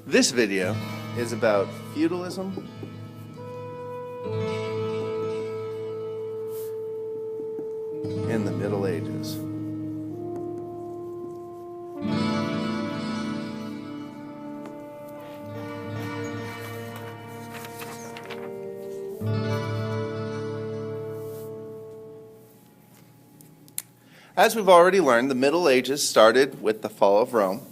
This video is about feudalism in the Middle Ages. As we've already learned, the Middle Ages started with the fall of Rome.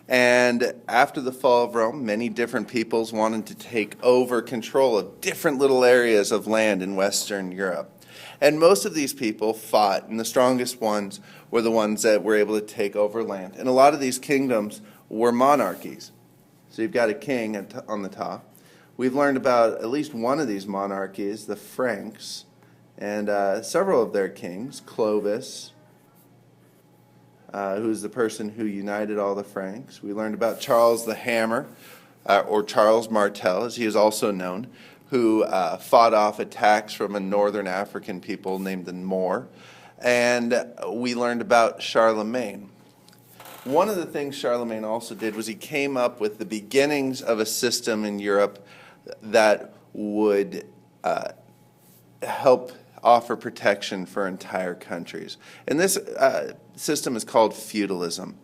And after the fall of Rome, many different peoples wanted to take over control of different little areas of land in Western Europe. And most of these people fought, and the strongest ones were the ones that were able to take over land. And a lot of these kingdoms were monarchies. So you've got a king on the top. We've learned about at least one of these monarchies, the Franks, and several of their kings, Clovis, who's the person who united all the Franks. We learned about Charles the Hammer, or Charles Martel, as he is also known, who fought off attacks from a northern African people named the Moor. And we learned about Charlemagne. One of the things Charlemagne also did was he came up with the beginnings of a system in Europe that would help offer protection for entire countries. And this system is called feudalism.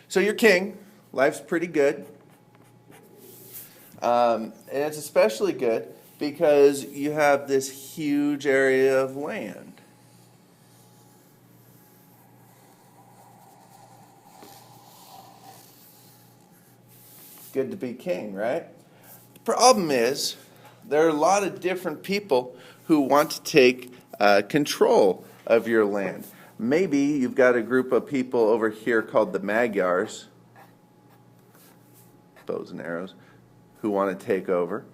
So you're king, life's pretty good. And it's especially good because you have this huge area of land. Good to be king, right? The problem is there are a lot of different people who want to take control of your land. Maybe you've got a group of people over here called the Magyars, bows and arrows, who want to take over.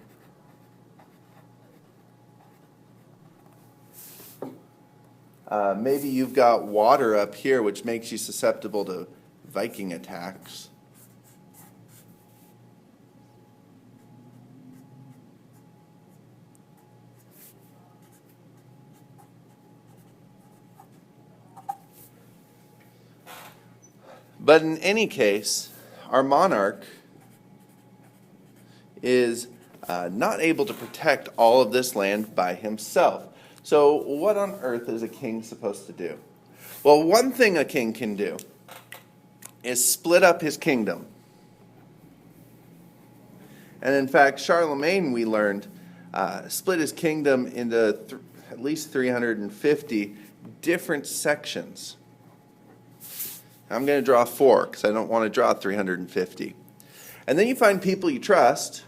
Maybe you've got water up here, which makes you susceptible to Viking attacks. But in any case, our monarch is not able to protect all of this land by himself. So what on earth is a king supposed to do? Well, one thing a king can do is split up his kingdom. And in fact, Charlemagne, we learned, split his kingdom into at least 350 different sections. I'm going to draw 4 because I don't want to draw 350. And then you find people you trust,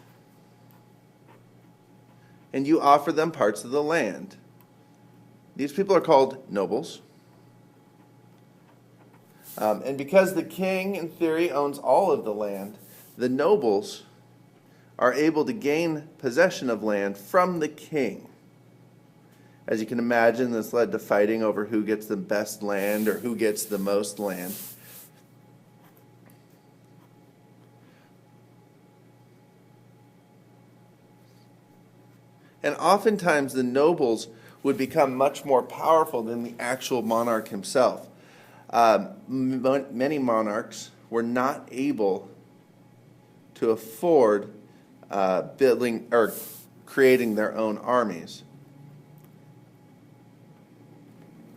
and you offer them parts of the land. These people are called nobles. And because the king, in theory, owns all of the land, the nobles are able to gain possession of land from the king. As you can imagine, this led to fighting over who gets the best land or who gets the most land. And oftentimes the nobles would become much more powerful than the actual monarch himself. Many monarchs were not able to afford building or creating their own armies.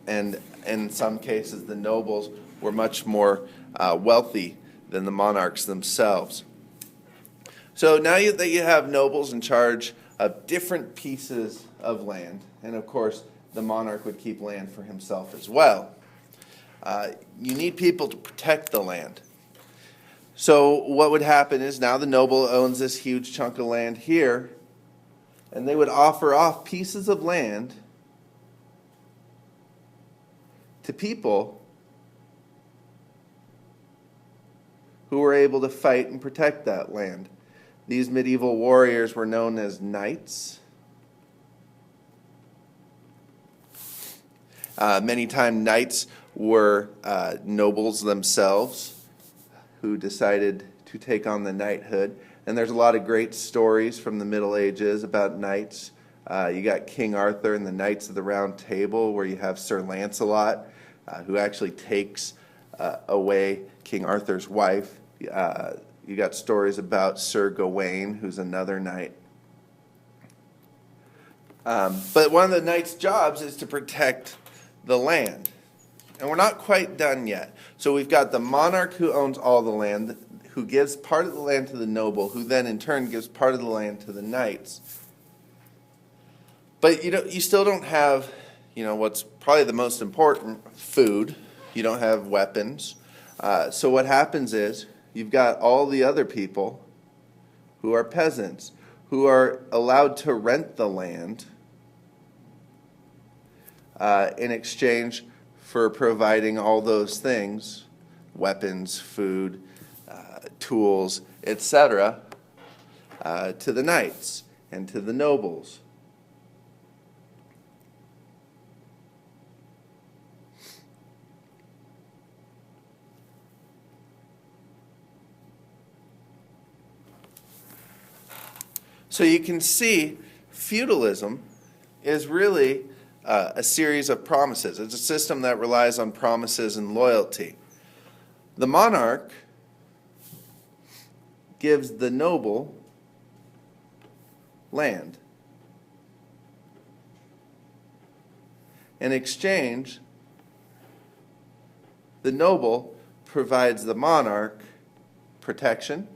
And in some cases, the nobles were much more wealthy than the monarchs themselves. So now that you have nobles in charge of different pieces of land, and of course the monarch would keep land for himself as well, you need people to protect the land. So what would happen is now the noble owns this huge chunk of land here, and they would offer off pieces of land to people who were able to fight and protect that land. These medieval warriors were known as knights. Many times knights were nobles themselves who decided to take on the knighthood. And there's a lot of great stories from the Middle Ages about knights. You got King Arthur and the Knights of the Round Table, where you have Sir Lancelot, who actually takes away King Arthur's wife. You got stories about Sir Gawain, who's another knight. But one of the knight's jobs is to protect the land. And we're not quite done yet. So we've got the monarch who owns all the land, who gives part of the land to the noble, who then in turn gives part of the land to the knights. But you still don't have, what's probably the most important, food. You don't have weapons. So what happens is you've got all the other people who are peasants, who are allowed to rent the land in exchange for providing all those things, weapons, food, tools, etc., to the knights and to the nobles. So you can see feudalism is really a series of promises. It's a system that relies on promises and loyalty. The monarch gives the noble land. In exchange, the noble provides the monarch protection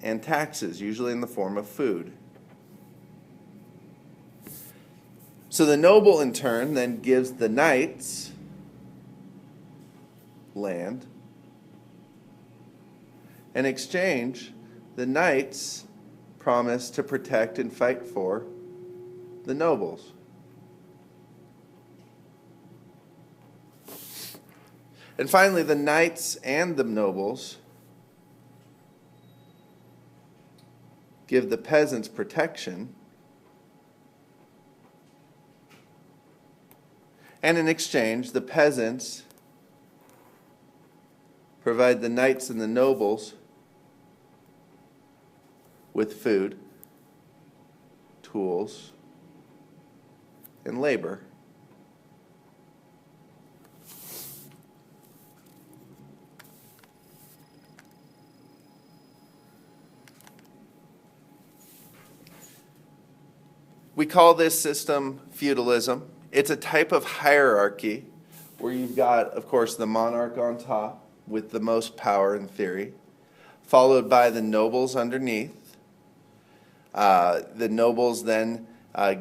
and taxes, usually in the form of food. So the noble, in turn, then gives the knights land. In exchange, the knights promise to protect and fight for the nobles. And finally, the knights and the nobles give the peasants protection, and in exchange, the peasants provide the knights and the nobles with food, tools, and labor. We call this system feudalism. It's a type of hierarchy where you've got, of course, the monarch on top with the most power in theory, followed by the nobles underneath. The nobles then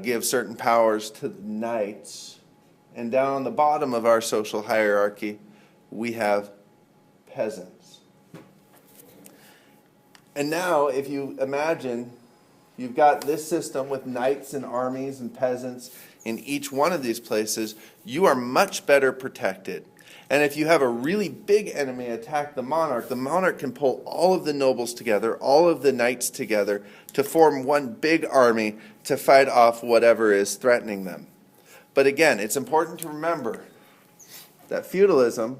give certain powers to the knights. And down on the bottom of our social hierarchy, we have peasants. And now, if you imagine, you've got this system with knights and armies and peasants in each one of these places, you are much better protected. And if you have a really big enemy attack the monarch can pull all of the nobles together, all of the knights together, to form one big army to fight off whatever is threatening them. But again, it's important to remember that feudalism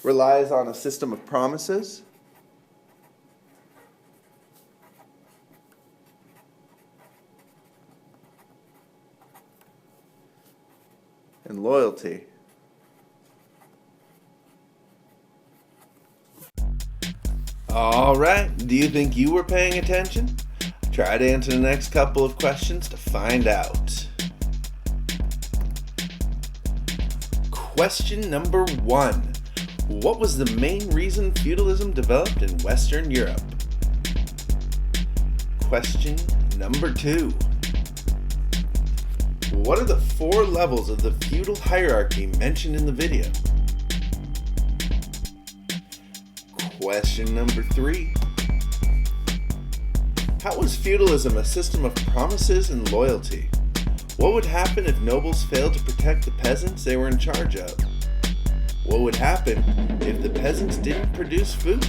relies on a system of promises, and loyalty. All right, do you think you were paying attention? Try to answer the next couple of questions to find out. Question number 1. What was the main reason feudalism developed in Western Europe? Question number 2. What are the 4 levels of the feudal hierarchy mentioned in the video? Question number 3. How was feudalism a system of promises and loyalty? What would happen if nobles failed to protect the peasants they were in charge of? What would happen if the peasants didn't produce food?